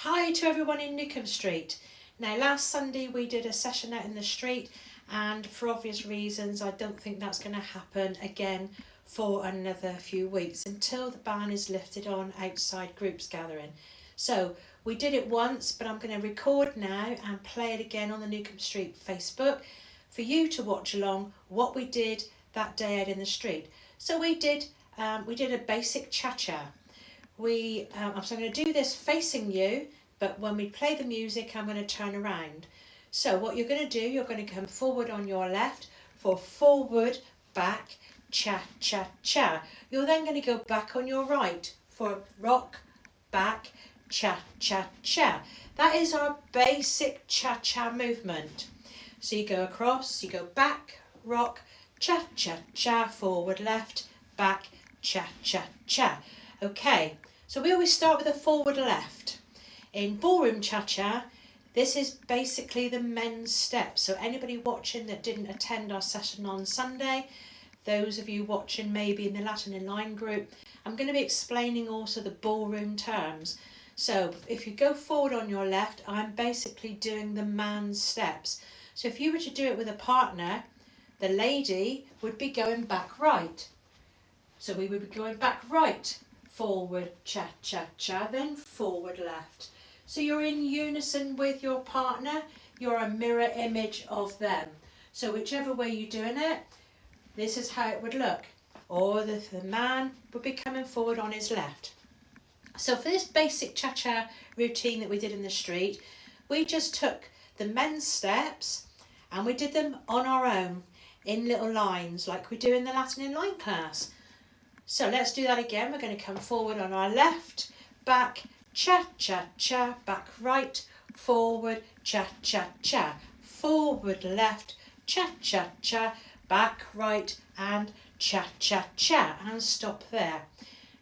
Hi to everyone in Newcombe Street. Now last Sunday we did a session out in the street, and for obvious reasons I don't think that's going to happen again for another few weeks until the ban is lifted on outside groups gathering. So we did it once, but I'm going to record now and play it again on the Newcombe Street Facebook for you to watch along what we did that day out in the street. So we did a basic cha-cha. So I'm going to do this facing you, but when we play the music I'm going to turn around. So what you're going to do, you're going to come forward on your left for forward, back, cha, cha, cha. You're then going to go back on your right for rock, back, cha, cha, cha. That is our basic cha-cha movement. So you go across, you go back, rock, cha, cha, cha, forward, left, back, cha, cha, cha. Okay, so we always start with a forward left. In ballroom cha-cha, this is basically the men's step. So anybody watching that didn't attend our session on Sunday, those of you watching maybe in the Latin in Line group, I'm going to be explaining also the ballroom terms. So if you go forward on your left, I'm basically doing the man's steps. So if you were to do it with a partner, the lady would be going back right. So we would be going back right, forward, cha, cha, cha, then forward left. So you're in unison with your partner, you're a mirror image of them. So whichever way you're doing it, this is how it would look. Or the man would be coming forward on his left. So for this basic cha-cha routine that we did in the street, we just took the men's steps and we did them on our own in little lines like we do in the Latin in Line class. So let's do that again. We're going to come forward on our left, back, cha, cha, cha, back right, forward, cha, cha, cha, forward left, cha, cha, cha, back right, and cha, cha, cha, and stop there.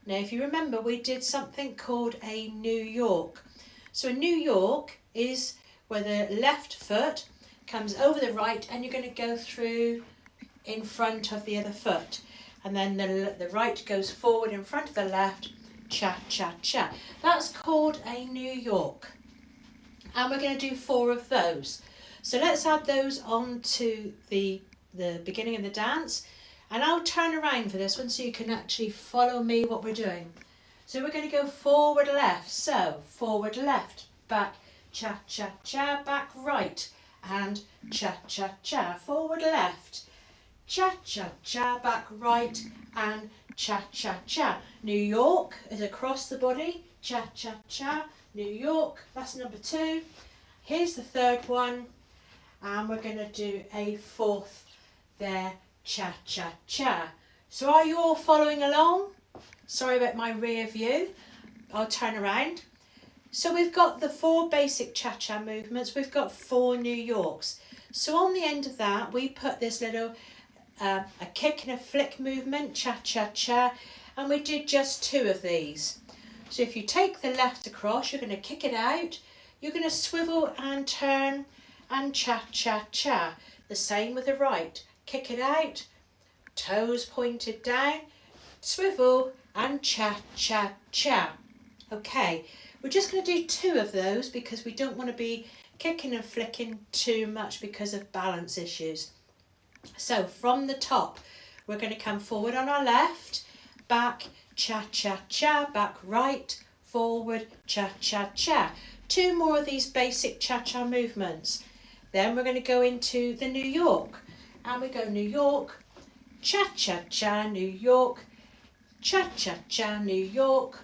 Now if you remember, we did something called a New York. So a New York is where the left foot comes over the right and you're going to go through in front of the other foot. And then the right goes forward in front of the left, cha, cha, cha. That's called a New York. And we're going to do 4 of those. So let's add those on to the beginning of the dance. And I'll turn around for this one so you can actually follow me what we're doing. So we're going to go forward left. So forward left, back, cha, cha, cha, back right, and cha, cha, cha, forward left. Cha, cha, cha, back right, and cha, cha, cha. New York is across the body. Cha, cha, cha. New York, that's number 2. Here's the 3rd one. And we're going to do a 4th there. Cha, cha, cha. So are you all following along? Sorry about my rear view. I'll turn around. So we've got the 4 basic cha-cha movements. We've got 4 New Yorks. So on the end of that, we put this little a kick and a flick movement, cha-cha-cha, and we did just 2 of these. So if you take the left across, you're going to kick it out, you're going to swivel and turn and cha-cha-cha. The same with the right. Kick it out, toes pointed down, swivel and cha-cha-cha. Okay, we're just going to do 2 of those because we don't want to be kicking and flicking too much because of balance issues. So from the top, we're going to come forward on our left, back, cha-cha-cha, back right, forward, cha-cha-cha. 2 more of these basic cha-cha movements. Then we're going to go into the New York. And we go New York, cha-cha-cha, New York, cha-cha-cha, New York,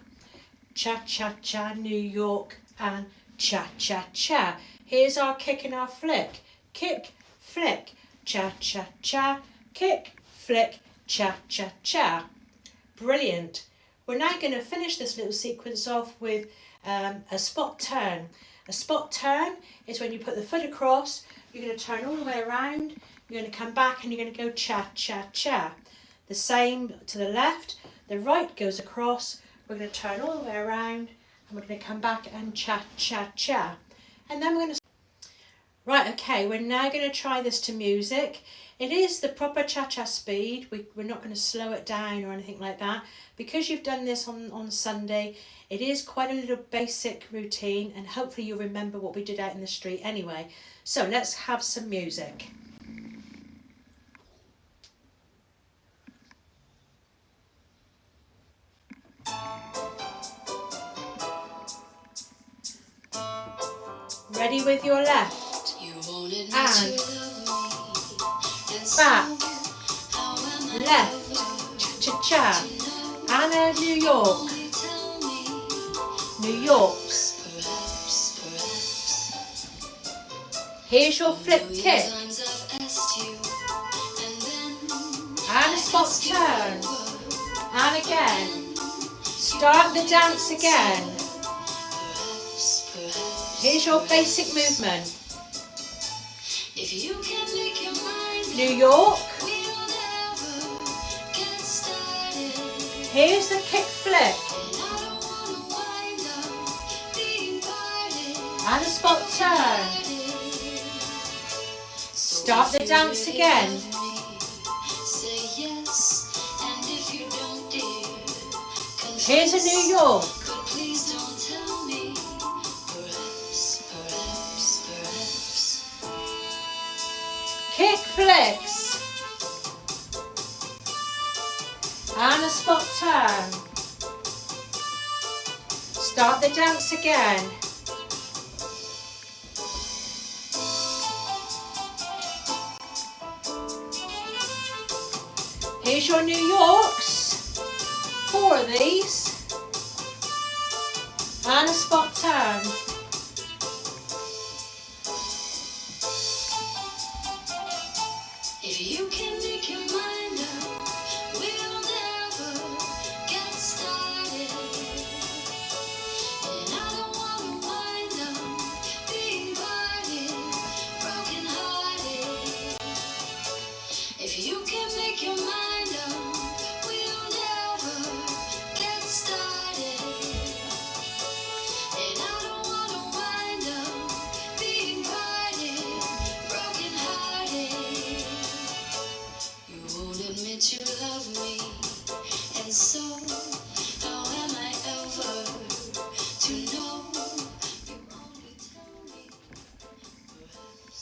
cha-cha-cha, New York, and cha-cha-cha. Here's our kick and our flick. Kick, flick, cha-cha-cha, kick, flick, cha-cha-cha. Brilliant. We're now going to finish this little sequence off with a spot turn. A spot turn is when you put the foot across, you're going to turn all the way around, you're going to come back and you're going to go cha-cha-cha. The same to the left, the right goes across, we're going to turn all the way around and we're going to come back and cha-cha-cha. And then we're going to... Right, okay, we're now going to try this to music. It is the proper cha-cha speed. We're not going to slow it down or anything like that. Because you've done this on Sunday, it is quite a little basic routine, and hopefully you'll remember what we did out in the street anyway. So let's have some music. Ready with your left, and back, left, cha-cha-cha, Anna, New York, New York's. Here's your flip kick, and a spot turn, and again, start the dance again. Here's your basic movement. New York. Here's the kick flip. And a spot turn. Start the dance again. Here's a New York. Kick flicks, and a spot turn. Start the dance again. Here's your New Yorks, 4 of these, and a spot turn. If you can make your mind up, we'll never get started. And I don't wanna wind up being parted, broken hearted. If you can make your mind up, we'll never get started. And I don't wanna wind up being parted, broken hearted. You won't admit you love me, and so how am I ever to know? You only tell me, perhaps.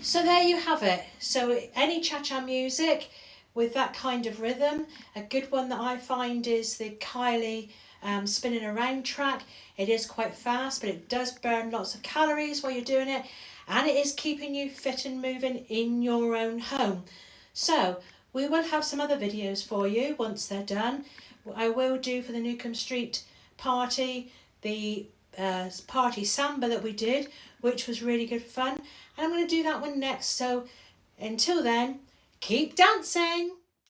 So there you have it. So any cha-cha music with that kind of rhythm, a good one that I find is the Kylie spinning around track. It is quite fast, but it does burn lots of calories while you're doing it, and it is keeping you fit and moving in your own home. So we will have some other videos for you once they're done. I will do for the Newcombe Street party, the party samba that we did, which was really good fun, and I'm going to do that one next. So until then, keep dancing.